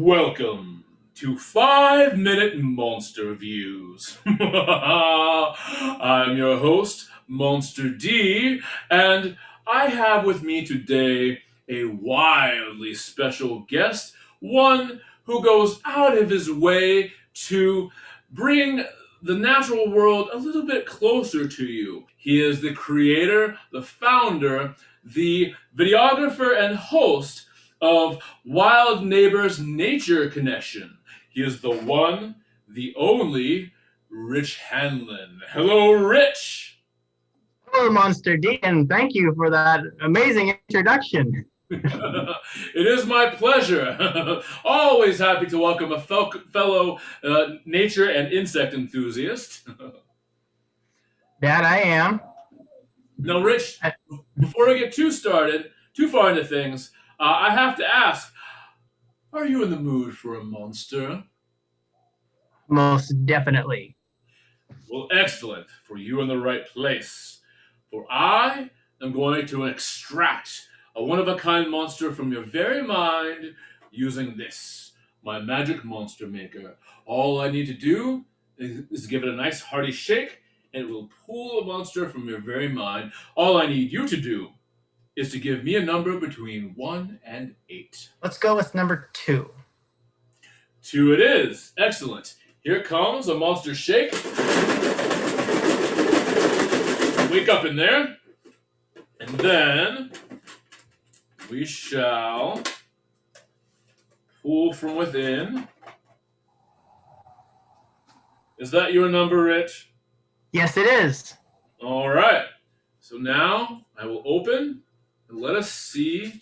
Welcome to 5-Minute Monster Views. I'm your host, Monster D, and I have with me today a wildly special guest, one who goes out of his way to bring the natural world a little bit closer to you. He is the creator, the founder, the videographer, and host of Wild Neighbors Nature Connection. He is the one, the only, Rich Hanlon. Hello, Rich. Hello, Monster D, and thank you for that amazing introduction. It is my pleasure. Always happy to welcome a fellow nature and insect enthusiast. That I am. Now, Rich, before we get too far into things, I have to ask, are you in the mood for a monster? Most definitely. Well, excellent, for you in the right place. For I am going to extract a one-of-a-kind monster from your very mind using this, my magic monster maker. All I need to do is give it a nice hearty shake, and it will pull a monster from your very mind. All I need you to do is to give me a number between 1 and 8. Let's go with number 2. 2 it is. Excellent. Here comes a monster shake. Wake up in there. And then we shall pull from within. Is that your number, Rich? Yes, it is. All right. So now I will open and let us see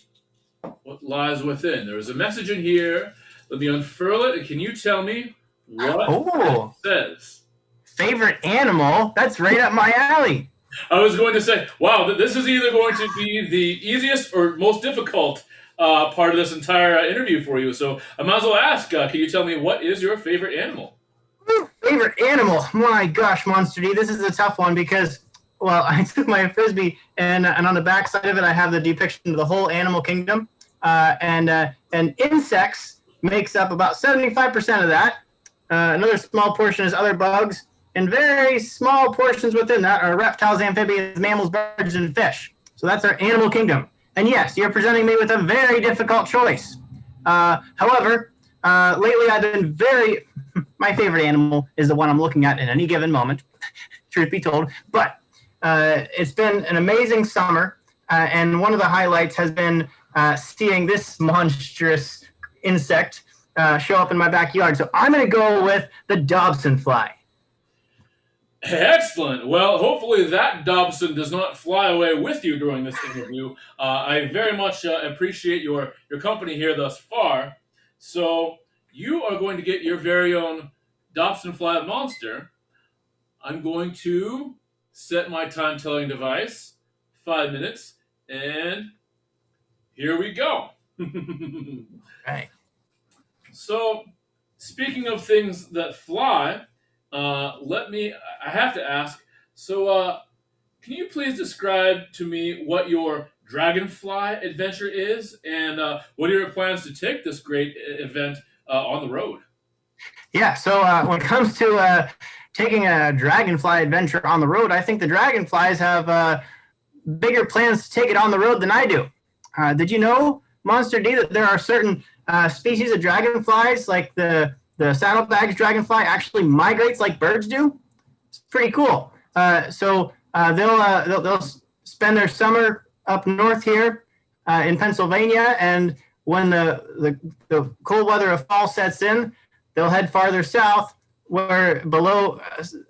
what lies within. There is a message in here. Let me unfurl it, and can you tell me what it says? Favorite animal? That's right up my alley. I was going to say, wow, this is either going to be the easiest or most difficult part of this entire interview for you. So I might as well ask, can you tell me what is your favorite animal? Favorite animal? My gosh, Monster D, this is a tough one because, well, I took my Frisbee and on the back side of it, I have the depiction of the whole animal kingdom. And insects makes up about 75% of that. Another small portion is other bugs. And very small portions within that are reptiles, amphibians, mammals, birds, and fish. So that's our animal kingdom. And yes, you're presenting me with a very difficult choice. However, lately I've been my favorite animal is the one I'm looking at in any given moment, truth be told. But it's been an amazing summer, and one of the highlights has been seeing this monstrous insect show up in my backyard. So I'm going to go with the Dobson fly. Excellent. Well, hopefully that Dobson does not fly away with you during this interview. I very much appreciate your company here thus far. So you are going to get your very own Dobson fly monster. I'm going to set my time-telling device, 5 minutes, and here we go. Right. So, speaking of things that fly, I have to ask, so can you please describe to me what your Dragonfly Adventure is, and what are your plans to take this great event on the road? Yeah, so when it comes to taking a Dragonfly Adventure on the road, I think the Dragonflies have bigger plans to take it on the road than I do. Did you know, Monster D, that there are certain species of dragonflies, like the saddlebags dragonfly, actually migrates like birds do? It's pretty cool. So they'll spend their summer up north here in Pennsylvania, and when the cold weather of fall sets in, they'll head farther south, where below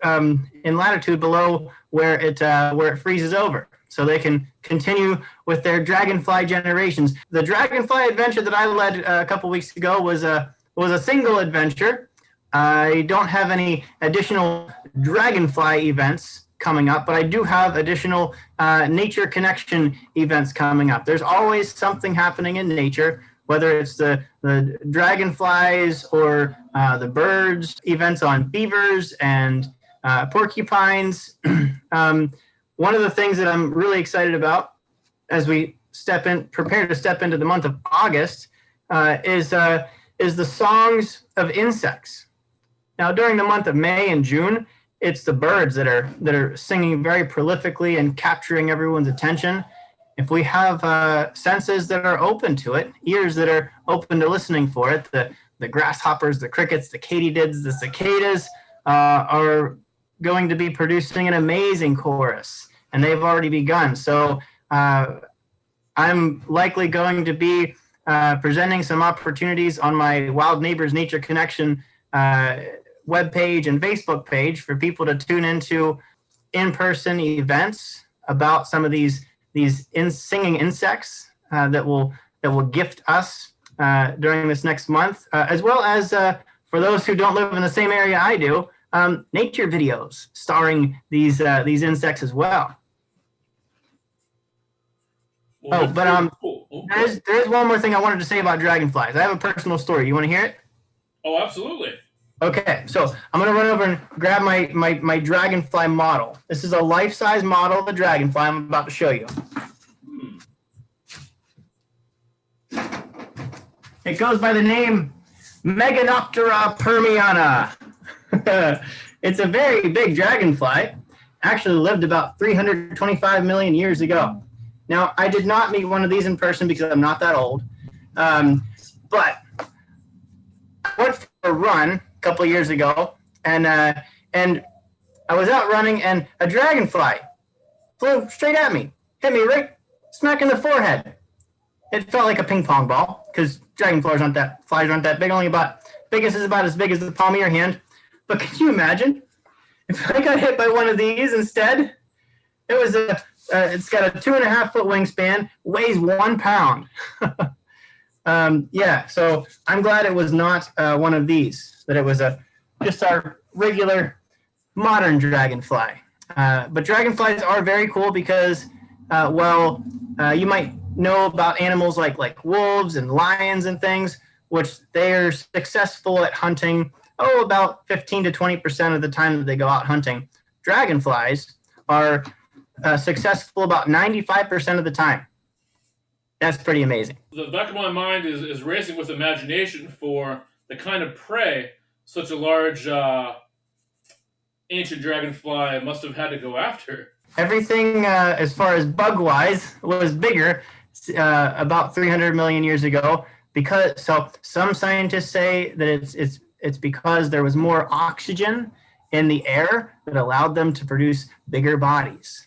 in latitude below where it freezes over, so they can continue with their dragonfly generations. The Dragonfly Adventure that I led a couple weeks ago was a single adventure. I don't have any additional Dragonfly events coming up, but I do have additional nature connection events coming up. There's always something happening in nature, whether it's the dragonflies or the birds, events on beavers and porcupines. One of the things that I'm really excited about as we prepare to step into the month of August is is the songs of insects. Now, during the month of May and June, it's the birds that are singing very prolifically and capturing everyone's attention. If we have senses that are open to it, ears that are open to listening for it, the grasshoppers, the crickets, the katydids, the cicadas are going to be producing an amazing chorus, and they've already begun. So I'm likely going to be presenting some opportunities on my Wild Neighbors Nature Connection webpage and Facebook page for people to tune into in-person events about some of these singing insects that will gift us during this next month, as well as for those who don't live in the same area I do, nature videos starring these insects as well. Well, cool. There is one more thing I wanted to say about dragonflies. I have a personal story. You want to hear it? Oh, absolutely. Okay, so I'm going to run over and grab my dragonfly model. This is a life-size model of a dragonfly I'm about to show you. It goes by the name Meganoptera permiana. It's a very big dragonfly. Actually lived about 325 million years ago. Now, I did not meet one of these in person because I'm not that old. But I went for a run a couple of years ago, and I was out running, and a dragonfly flew straight at me, hit me right smack in the forehead. It felt like a ping pong ball because flies aren't that big. Only about biggest is about as big as the palm of your hand. But can you imagine if I got hit by one of these instead? It was it's got a 2.5 foot wingspan, weighs 1 pound. Yeah, so I'm glad it was not one of these, that it was just our regular modern dragonfly. But dragonflies are very cool because, you might know about animals like wolves and lions and things, which they are successful at hunting, about 15 to 20% of the time that they go out hunting. Dragonflies are successful about 95% of the time. That's pretty amazing. The back of my mind is racing with imagination for the kind of prey such a large ancient dragonfly must have had to go after. Everything as far as bug-wise was bigger about 300 million years ago, because some scientists say that it's because there was more oxygen in the air that allowed them to produce bigger bodies.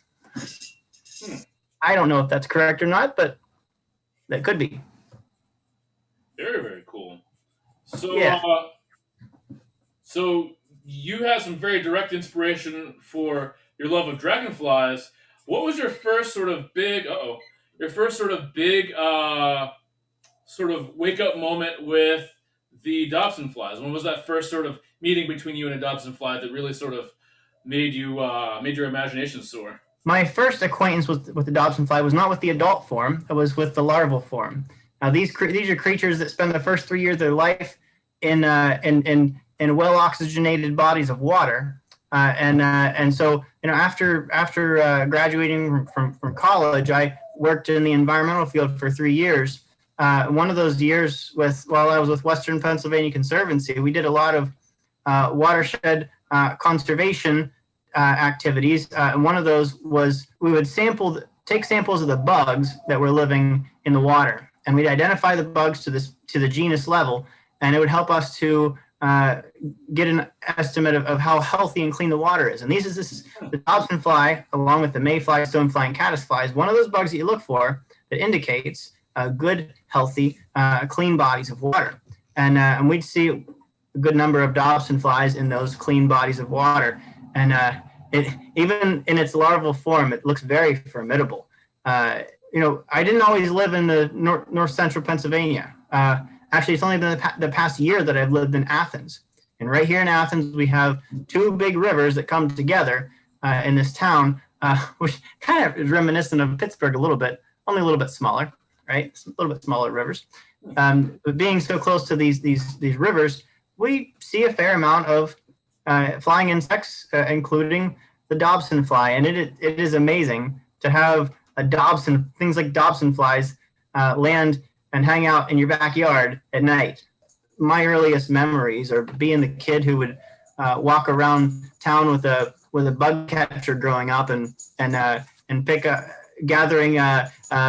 I don't know if that's correct or not, but that could be. Very, very cool. So, Yeah. So you had some very direct inspiration for your love of dragonflies. What was your first sort of big, sort of wake up moment with the Dobson flies? When was that first sort of meeting between you and a Dobson fly that really sort of made your imagination soar? My first acquaintance with the Dobson fly was not with the adult form; it was with the larval form. Now, these are creatures that spend the first 3 years of their life in well oxygenated bodies of water, and so after graduating from college, I worked in the environmental field for 3 years. One of those years, while I was with Western Pennsylvania Conservancy, we did a lot of watershed conservation activities. And one of those was we would take samples of the bugs that were living in the water, and we'd identify the bugs to the genus level, and it would help us to get an estimate of how healthy and clean the water is. And this is the Dobson fly, along with the mayfly, stonefly, and caddisfly, is one of those bugs that you look for that indicates good, healthy, clean bodies of water. And we'd see a good number of Dobson flies in those clean bodies of water. And even in its larval form, it looks very formidable. I didn't always live in the north central Pennsylvania. Actually, it's only been the past year that I've lived in Athens. And right here in Athens, we have two big rivers that come together in this town, which kind of is reminiscent of Pittsburgh a little bit, only a little bit smaller, right? It's a little bit smaller rivers. But being so close to these rivers, we see a fair amount of flying insects, including the Dobson fly. And it is amazing to have things like Dobson flies land and hang out in your backyard at night. my earliest memories, or being the kid who would walk around town with a bug catcher growing up and gathering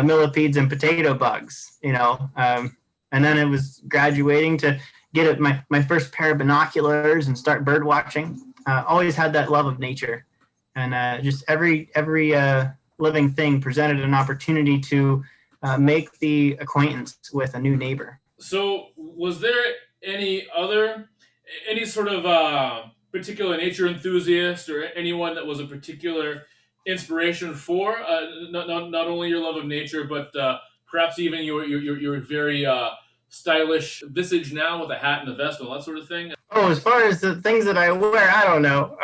millipedes and potato bugs, and then it was graduating to get my first pair of binoculars and start bird watching. Always had that love of nature, and just every living thing presented an opportunity to make the acquaintance with a new neighbor. So, was there any sort of particular nature enthusiast or anyone that was a particular inspiration for not only your love of nature, but perhaps even your very stylish visage now with a hat and a vest and all that sort of thing? Oh, as far as the things that I wear, I don't know.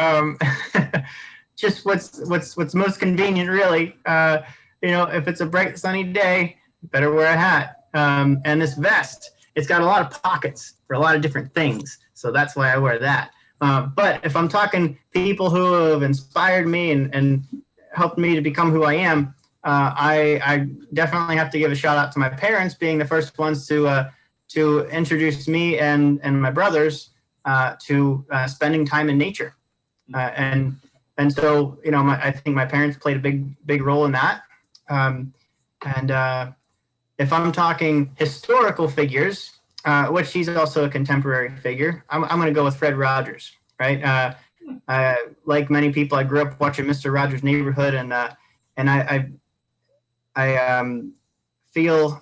Just what's most convenient, really. If it's a bright sunny day, you better wear a hat. And this vest, it's got a lot of pockets for a lot of different things, so that's why I wear that. But if I'm talking people who have inspired me and helped me to become who I am, I definitely have to give a shout out to my parents, being the first ones to introduce me and my brothers to spending time in nature, and so I think my parents played a big role in that. And if I'm talking historical figures, which he's also a contemporary figure, I'm going to go with Fred Rogers, right? Like many people, I grew up watching Mr. Rogers' Neighborhood, and I feel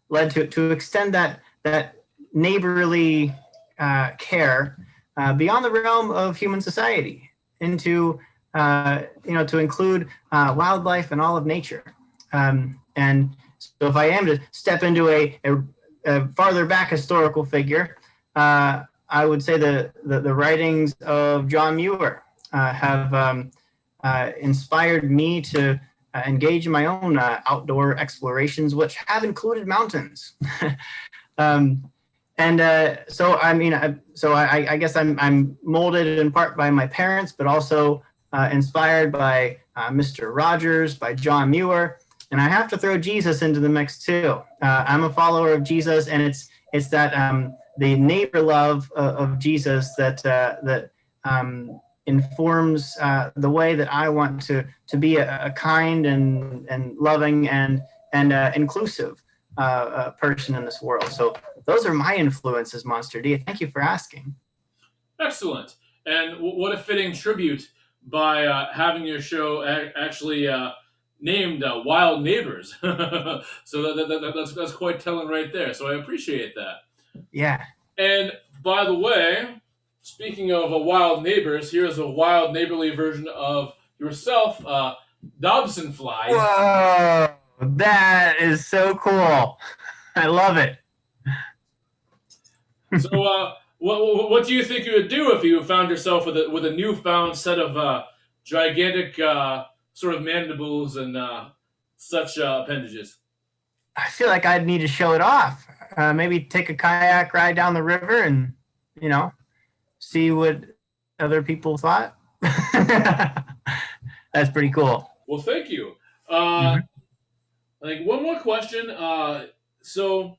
led to extend that neighborly care beyond the realm of human society into to include wildlife and all of nature. And so if I am to step into a farther back historical figure, I would say the writings of John Muir have inspired me to engage in my own outdoor explorations, which have included mountains. So I guess I'm molded in part by my parents, but also inspired by Mr. Rogers, by John Muir. And I have to throw Jesus into the mix too. I'm a follower of Jesus, and it's that the neighbor love of Jesus that informs the way that I want to be a kind and loving and inclusive person in this world. So those are my influences, Monster D. Thank you for asking. Excellent. And what a fitting tribute by having your show actually named Wild Neighbors. So that's quite telling right there. So I appreciate that. Yeah. And by the way, speaking of wild neighbors, here's a wild neighborly version of yourself, Dobson Flies. Whoa, that is so cool. I love it. So, what do you think you would do if you found yourself with a newfound set of gigantic sort of mandibles and such appendages? I feel like I'd need to show it off. Maybe take a kayak ride down the river and, see what other people thought. That's pretty cool. Well, thank you. I think one more question. So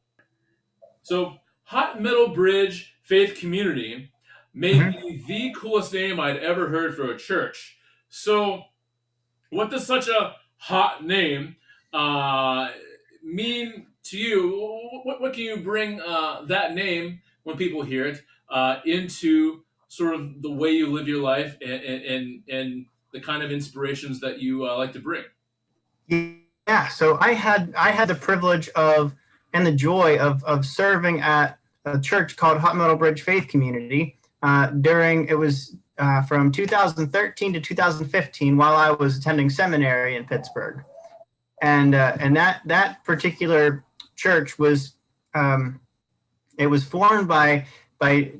Hot Metal Bridge Faith Community may be the coolest name I'd ever heard for a church. So, what does such a hot name mean to you? What can you bring that name when people hear it into sort of the way you live your life and the kind of inspirations that you like to bring? Yeah, so I had the privilege of and the joy of serving at a church called Hot Metal Bridge Faith Community from 2013 to 2015 while I was attending seminary in Pittsburgh. And that particular church was it was formed by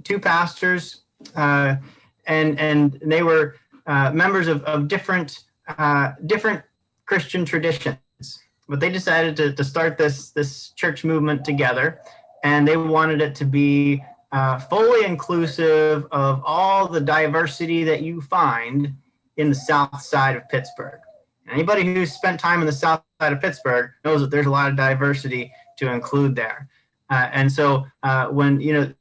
two pastors, and they were members of different Christian traditions, but they decided to start this church movement together, and they wanted it to be fully inclusive of all the diversity that you find in the south side of Pittsburgh. Anybody who's spent time in the south side of Pittsburgh knows that there's a lot of diversity to include there. And so when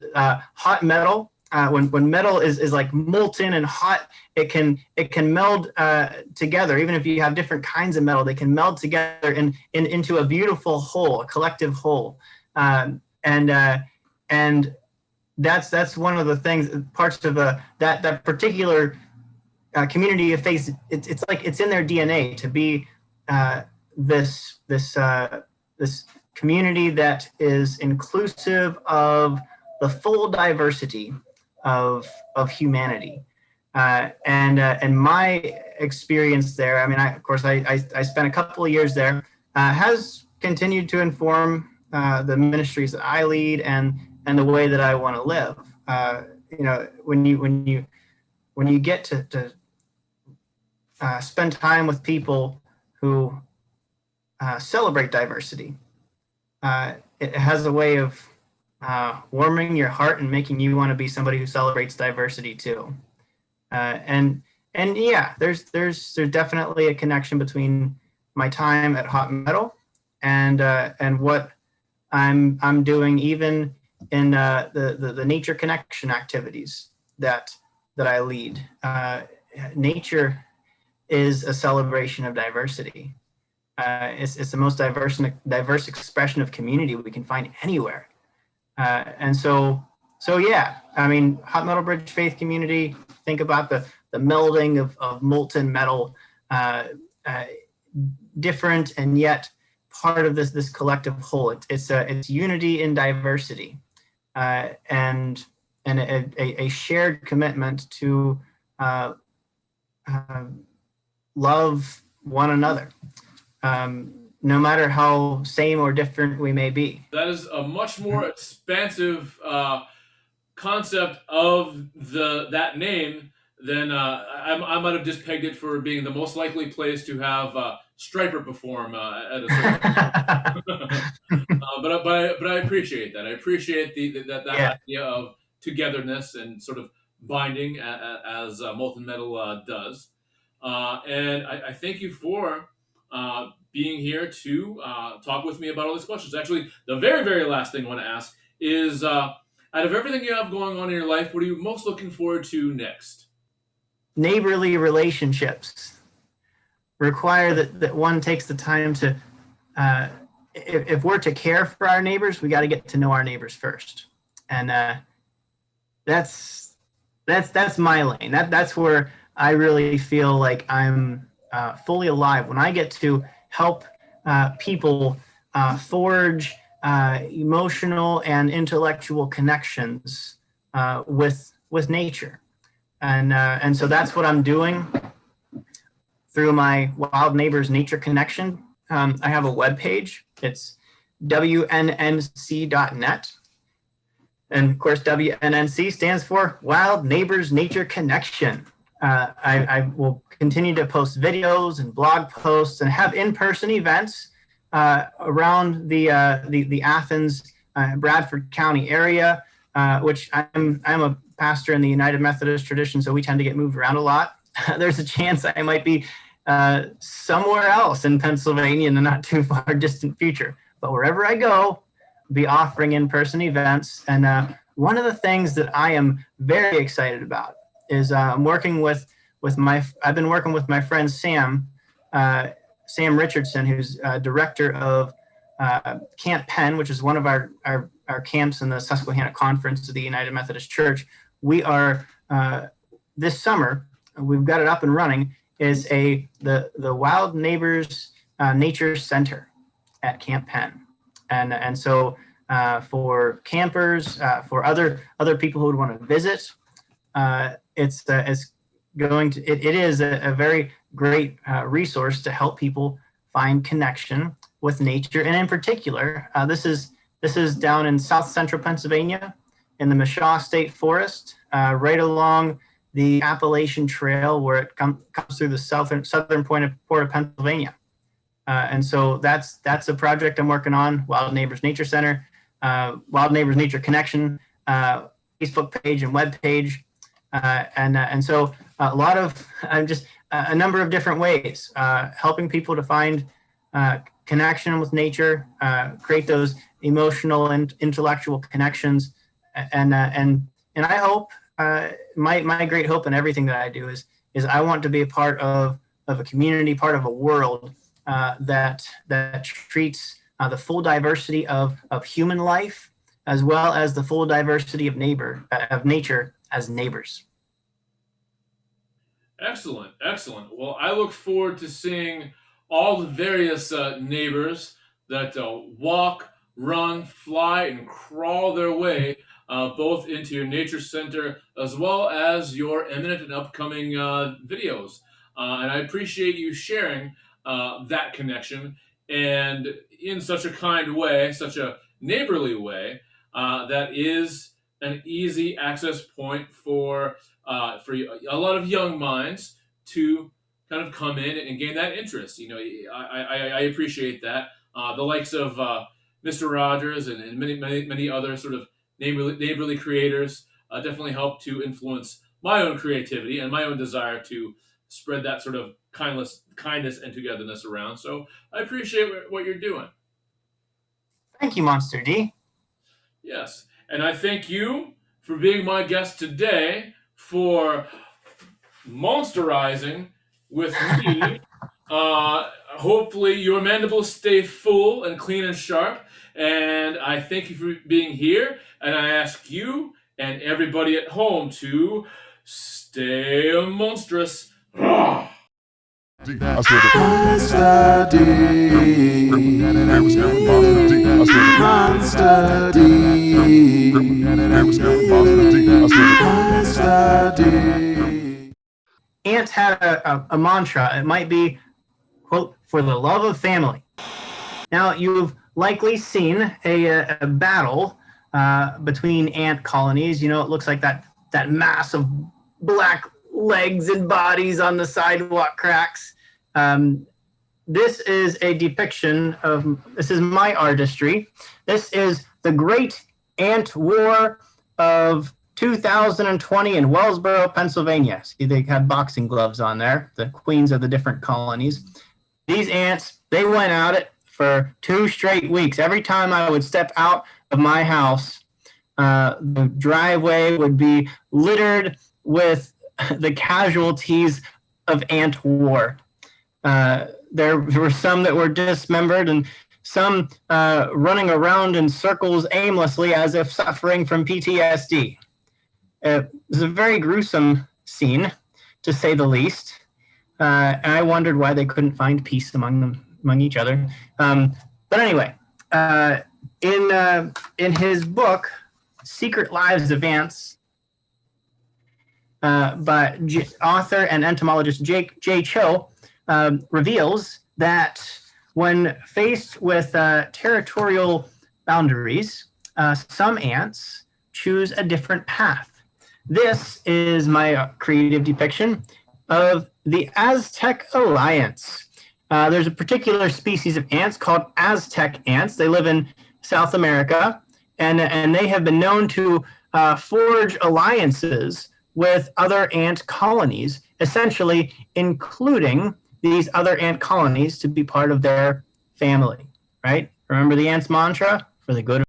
hot metal, when metal is like molten and hot, it can meld together. Even if you have different kinds of metal, they can meld together into a beautiful whole, a collective whole. And that's one of the things, parts of that particular community of faith. It's like it's in their DNA to be this community that is inclusive of the full diversity of humanity. And my experience there, I mean, I spent a couple of years there, has continued to inform the ministries that I lead and the way that I want to live. When you get to spend time with people who celebrate diversity, it has a way of warming your heart and making you want to be somebody who celebrates diversity too. And yeah, there's definitely a connection between my time at Hot Metal and what I'm doing even in the nature connection activities that I lead. Nature is a celebration of diversity. It's the most diverse expression of community we can find anywhere. And so yeah, I mean, Hot Metal Bridge Faith Community, think about the melding of molten metal, different and yet part of this collective whole. It's unity in diversity, and a shared commitment to love one another, no matter how same or different we may be. That is a much more expansive concept of that name than I might have just pegged it for being the most likely place to have Striper perform at a certain but I appreciate that. I appreciate that Yeah. idea of togetherness and sort of binding as molten metal does. And I thank you for being here to talk with me about all these questions. Actually, the very, very last thing I want to ask is out of everything you have going on in your life, what are you most looking forward to next? Neighborly relationships require that one takes the time to, if we're to care for our neighbors, we got to get to know our neighbors first. And that's my lane. That's where I really feel like I'm fully alive, when I get to help people forge emotional and intellectual connections with nature. And so that's what I'm doing through my Wild Neighbors Nature Connection. I have a webpage. It's WNNC.net. And of course, WNNC stands for Wild Neighbors Nature Connection. I will continue to post videos and blog posts and have in-person events around the Athens, Bradford County area, which I'm a pastor in the United Methodist tradition, so we tend to get moved around a lot. There's a chance I might be somewhere else in Pennsylvania in the not too far distant future. But wherever I go, I'll be offering in-person events. And one of the things that I am very excited about is I'm working with I've been working with my friend Sam Richardson, who's director of Camp Penn, which is one of our camps in the Susquehanna Conference of the United Methodist Church. We are this summer, we've got it up and running, is the Wild Neighbors Nature Center at Camp Penn. And so for campers, for other people who would want to visit, it is a very great resource to help people find connection with nature. And in particular, this is down in south central Pennsylvania in the Mishaw State Forest, right along the Appalachian Trail, where it comes through the southern point of Pennsylvania. And so that's a project I'm working on, Wild Neighbors Nature Center, Wild Neighbors Nature Connection, Facebook page and web page. And so a lot of just a number of different ways, helping people to find connection with nature, create those emotional and intellectual connections, and I hope my great hope in everything that I do is I want to be a part of a community, part of a world that treats the full diversity of human life as well as the full diversity of nature as neighbors. Excellent, excellent. Well, I look forward to seeing all the various neighbors that walk, run, fly, and crawl their way both into your nature center as well as your imminent and upcoming videos. And I appreciate you sharing that connection and in such a kind way, such a neighborly way, that is an easy access point for a lot of young minds to kind of come in and gain that interest. I appreciate that. The likes of Mr. Rogers and many other sort of neighborly creators definitely help to influence my own creativity and my own desire to spread that sort of kindness and togetherness around. So I appreciate what you're doing. Thank you, Monster D. Yes, and I thank you for being my guest today for monsterizing with me. Hopefully, your mandibles stay full and clean and sharp. And I thank you for being here. And I ask you and everybody at home to stay monstrous. Monster D. Monster D. Monster D. Ants had a mantra. It might be, quote, for the love of family. Now, you've likely seen a battle between ant colonies. It looks like that mass of black legs and bodies on the sidewalk cracks. This is a depiction this is my artistry. This is the Great Ant War of 2020 in Wellsboro, Pennsylvania. See, they had boxing gloves on there, the queens of the different colonies. These ants, they went at it for 2 straight weeks. Every time I would step out of my house, the driveway would be littered with the casualties of ant war. There were some that were dismembered and some running around in circles aimlessly as if suffering from PTSD. It was a very gruesome scene, to say the least. And I wondered why they couldn't find peace among each other. But anyway, in his book, Secret Lives of Ants, by author and entomologist J. Cho, reveals that when faced with territorial boundaries, some ants choose a different path. This is my creative depiction of the Aztec Alliance. There's a particular species of ants called Aztec ants. They live in South America, and they have been known to forge alliances with other ant colonies, essentially including these other ant colonies to be part of their family, right? Remember the ants' mantra? For the good